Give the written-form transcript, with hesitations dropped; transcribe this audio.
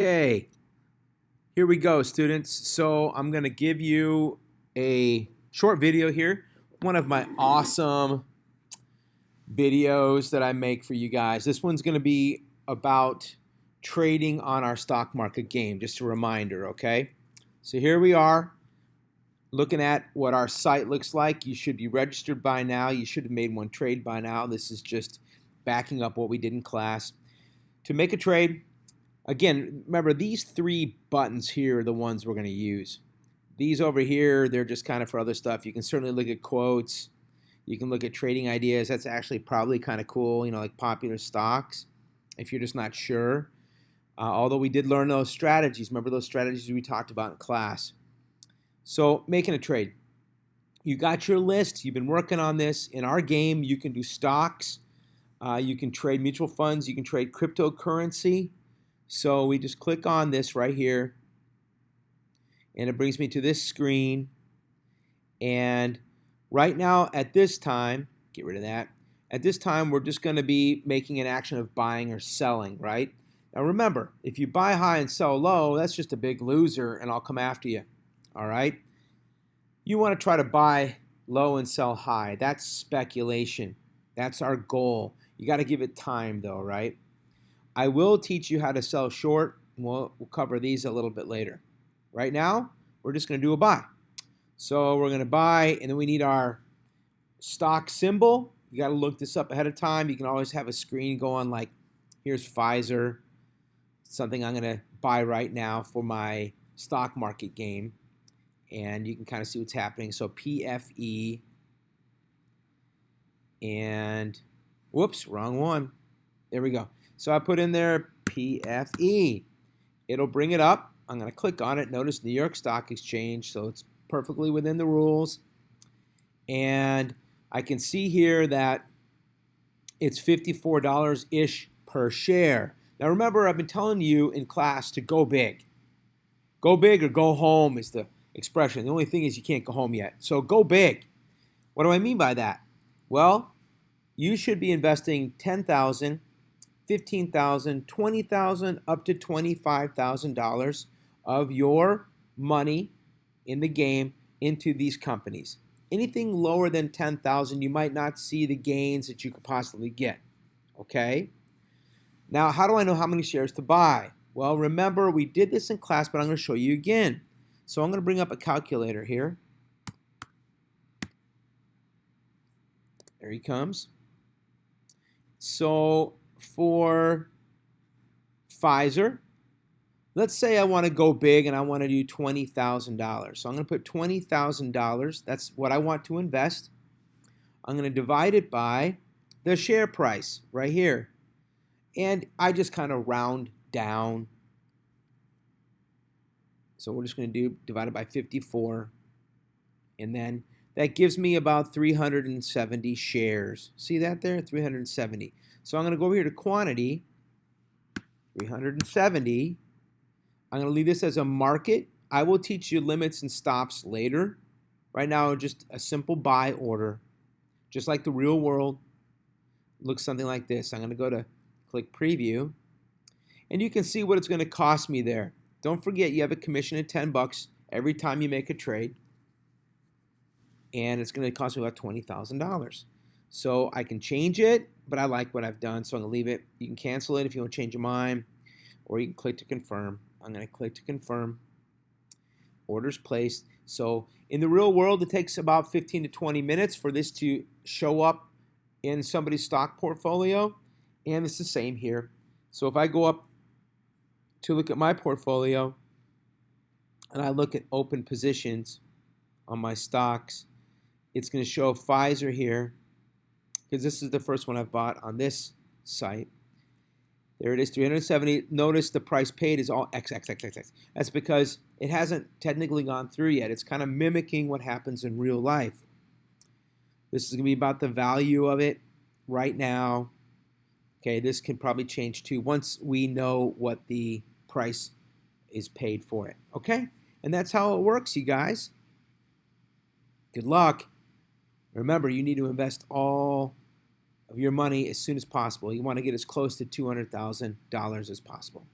Okay, here we go, students. So I'm going to give you a short video here, one of my awesome videos that I make for you guys. This one's going to be about trading on our stock market game, just a reminder, okay? So here we are looking at what our site looks like. You should be registered by now. You should have made one trade by now. This is just backing up what we did in class. To make a trade, again, remember these three buttons here are the ones we're going to use. These over here, they're just kind of for other stuff. You can certainly look at quotes. You can look at trading ideas. That's actually probably kind of cool, like popular stocks, if you're just not sure. Although we did learn those strategies. Remember those strategies we talked about in class. So making a trade. You got your list. You've been working on this. In our game, you can do stocks. You can trade mutual funds. You can trade cryptocurrency. So we just click on this right here, and it brings me to this screen. And right now, at this time, get rid of that. At this time, we're just going to be making an action of buying or selling, right? Now remember, if you buy high and sell low, that's just a big loser, and I'll come after you, all right? You want to try to buy low and sell high. That's speculation. That's our goal. You got to give it time, though, right? I will teach you how to sell short. We'll cover these a little bit later. Right now, we're just going to do a buy. So we're going to buy, and then we need our stock symbol. You got to look this up ahead of time. You can always have a screen go on like, here's Pfizer, something I'm going to buy right now for my stock market game. And you can kind of see what's happening. So PFE, and whoops, wrong one. There we go. So I put in there PFE. It'll bring it up. I'm going to click on it. Notice New York Stock Exchange, so it's perfectly within the rules. And I can see here that it's $54-ish per share. Now remember, I've been telling you in class to go big. Go big or go home is the expression. The only thing is you can't go home yet. So go big. What do I mean by that? Well, you should be investing $10,000, $15,000, $20,000, up to $25,000 of your money in the game into these companies. Anything lower than $10,000, you might not see the gains that you could possibly get. Okay? Now, how do I know how many shares to buy? Well, remember, we did this in class, but I'm going to show you again. So I'm going to bring up a calculator here. There he comes. So for Pfizer, let's say I want to go big and I want to do $20,000. So I'm going to put $20,000. That's what I want to invest. I'm going to divide it by the share price right here. And I just kind of round down. So we're just going to divide it by 54. And then that gives me about 370 shares. See that there? 370. So I'm going to go over here to quantity, 370. I'm going to leave this as a market. I will teach you limits and stops later. Right now, just a simple buy order, just like the real world. Looks something like this. I'm going to go to click preview, and you can see what it's going to cost me there. Don't forget, you have a commission of $10 every time you make a trade, and it's going to cost me about $20,000. So I can change it, but I like what I've done, so I'm going to leave it. You can cancel it if you want to change your mind, or you can click to confirm. I'm going to click to confirm. Orders placed. So in the real world, it takes about 15 to 20 minutes for this to show up in somebody's stock portfolio, and it's the same here. So if I go up to look at my portfolio, and I look at open positions on my stocks, it's going to show Pfizer here, because this is the first one I've bought on this site. There it is, 370. Notice the price paid is all XXXXX. That's because it hasn't technically gone through yet. It's kind of mimicking what happens in real life. This is going to be about the value of it right now. Okay, this can probably change too once we know what the price is paid for it. Okay? And that's how it works, you guys. Good luck. Remember, you need to invest all of your money as soon as possible. You want to get as close to $200,000 as possible.